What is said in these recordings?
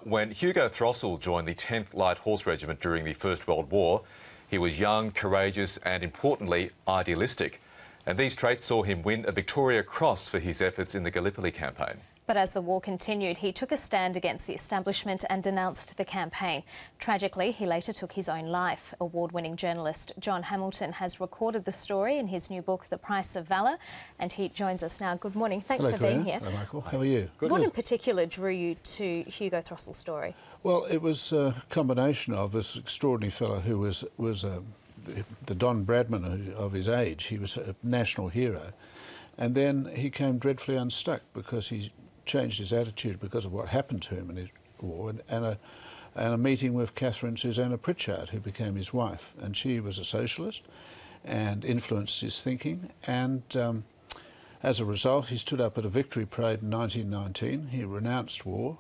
When Hugo Throssell joined the 10th Light Horse Regiment during the First World War, he was young, courageous and, importantly, idealistic. And these traits saw him win a Victorian Cross for his efforts in the Gallipoli campaign. But as the war continued, he took a stand against the establishment and denounced the campaign. Tragically, he later took his own life. Award-winning journalist John Hamilton has recorded the story in his new book, The Price of Valour, and he joins us now. Good morning. Thanks for being here. Hello, Michael. How are you? Good. What in particular drew you to Hugo Throssell's story? Well, it was a combination of this extraordinary fellow who was the Don Bradman of his age. He was a national hero. And then he came dreadfully unstuck because he changed his attitude because of what happened to him in his war, and a meeting with Catherine Susanna Pritchard, who became his wife. And she was a socialist and influenced his thinking. And as a result, he stood up at a victory parade in 1919. He renounced war.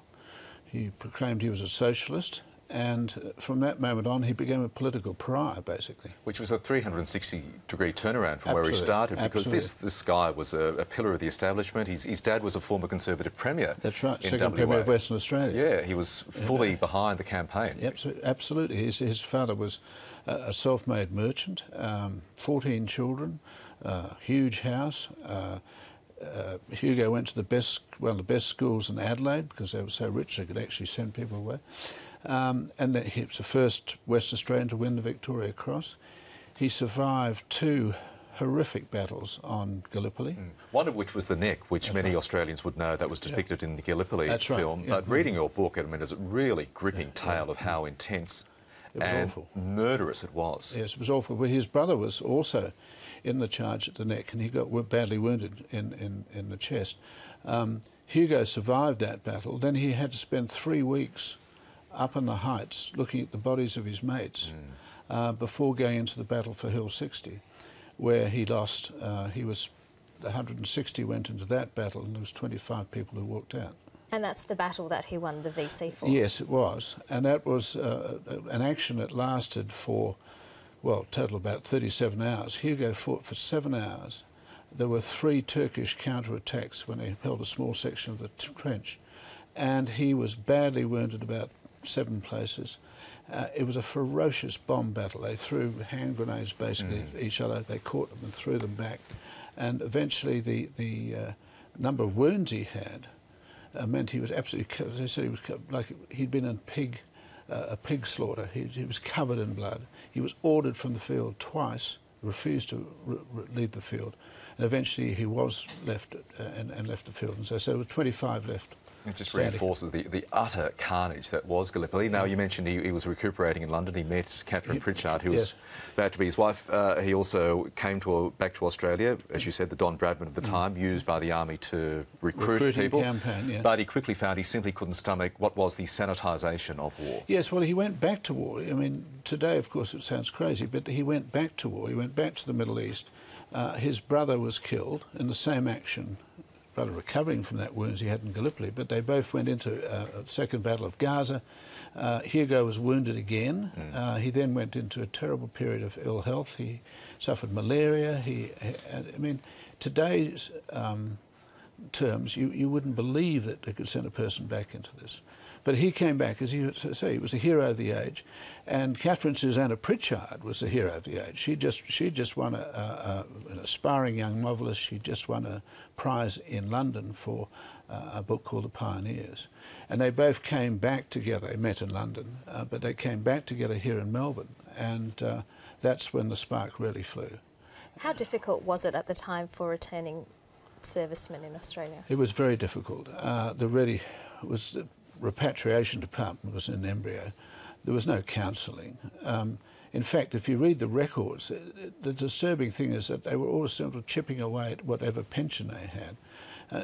He proclaimed he was a socialist. And from that moment on, he became a political pariah, basically. Which was a 360-degree turnaround from where he started, because this guy was a pillar of the establishment. His dad was a former Conservative Premier. That's right, second Premier of Western Australia. Yeah, he was fully behind the campaign. Absolutely. His father was a self-made merchant, 14 children, huge house. Hugo went to one of the best schools in Adelaide because they were so rich they could actually send people away. And he was the first West Australian to win the Victorian Cross. He survived 2 horrific battles on Gallipoli. One of which was the neck, which many Australians would know that was depicted in the Gallipoli film. But reading your book, I mean, it's a really gripping tale of how intense and awful, murderous it was. Yes, it was awful. Well, his brother was also in the charge at the neck, and he got badly wounded in the chest. Hugo survived that battle. Then he had to spend 3 weeks up in the heights looking at the bodies of his mates before going into the battle for Hill 60, where he lost. The 160 went into that battle, and there was 25 people who walked out. And that's the battle that he won the VC for? Yes, it was. And that was an action that lasted for, well, total about 37 hours. Hugo fought for 7 hours. There were 3 Turkish counterattacks when they held a small section of the trench. And he was badly wounded about 7 places. It was a ferocious bomb battle. They threw hand grenades basically at each other. They caught them and threw them back. And eventually the number of wounds he had meant he was absolutely, they said he was like he'd been in a pig slaughter. He was covered in blood. He was ordered from the field twice, refused to leave the field. And eventually he was left and left the field. And so there were 25 left. It just reinforces the utter carnage that was Gallipoli. Now, you mentioned he was recuperating in London. He met Catherine Pritchard, who was about to be his wife. He also came back to Australia, as you said, the Don Bradman of the time, used by the army to recruit people. Campaign, But he quickly found he simply couldn't stomach what was the sanitisation of war. Yes, well, he went back to war. I mean, today, of course, it sounds crazy, but he went back to war. He went back to the Middle East. His brother was killed in the same action, brother recovering from that wounds he had in Gallipoli, but they both went into a second battle of Gaza. Hugo was wounded again. He then went into a terrible period of ill health. He suffered malaria. I mean, today's terms, you wouldn't believe that they could send a person back into this. But he came back, as you say, he was a hero of the age. And Catherine Susanna Pritchard was a hero of the age. She just won an aspiring young novelist. She just won a prize in London for a book called The Pioneers. And they both came back together. They met in London, but they came back together here in Melbourne. And that's when the spark really flew. How difficult was it at the time for returning servicemen in Australia? It was very difficult. The repatriation department was in embryo. There was no counselling. In fact, if you read the records, the disturbing thing is that they were all sort of chipping away at whatever pension they had.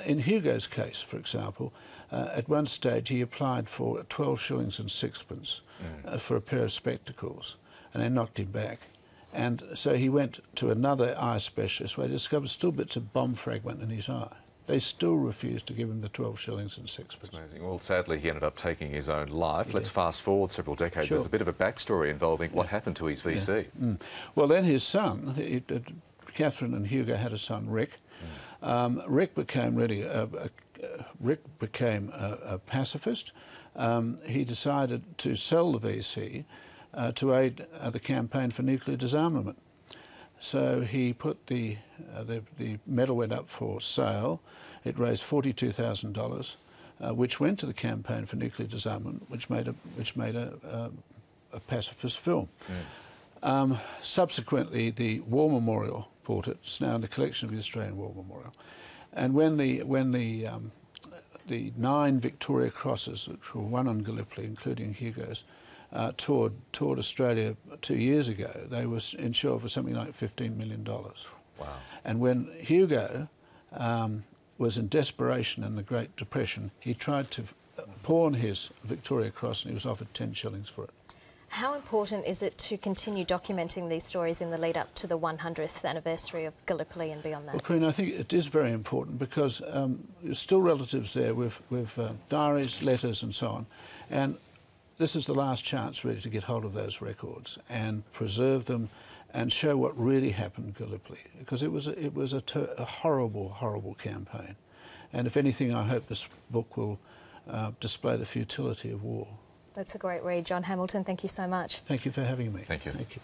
In Hugo's case, for example, at one stage he applied for 12 shillings and 6pence for a pair of spectacles, and they knocked him back. And so he went to another eye specialist where he discovered still bits of bomb fragment in his eye. They still refused to give him the 12 shillings and 6pence. That's amazing. Well, sadly, he ended up taking his own life. Let's fast forward several decades. There's a bit of a backstory involving what happened to his VC. Well, then his son, Catherine and Hugo had a son, Rick. Rick became a pacifist. he decided to sell the VC to aid the campaign for nuclear disarmament. So he put the medal went up for sale. It raised $42,000, which went to the campaign for nuclear disarmament, which made a pacifist film. Yeah. Subsequently, the War Memorial bought it. It's now in the collection of the Australian War Memorial. And when the 9 Victorian Crosses, which were won on Gallipoli, including Hugo's, toured Australia 2 years ago, they were insured for something like $15 million. Wow. And when Hugo was in desperation in the Great Depression, he tried to pawn his Victoria Cross and he was offered 10 shillings for it. How important is it to continue documenting these stories in the lead up to the 100th anniversary of Gallipoli and beyond that? Well, Corinne, I think it is very important because there's still relatives there with diaries, letters and so on. And this is the last chance really to get hold of those records and preserve them and show what really happened in Gallipoli, because it was a horrible, horrible campaign. And if anything, I hope this book will display the futility of war. That's a great read. John Hamilton, thank you so much. Thank you for having me. Thank you. Thank you.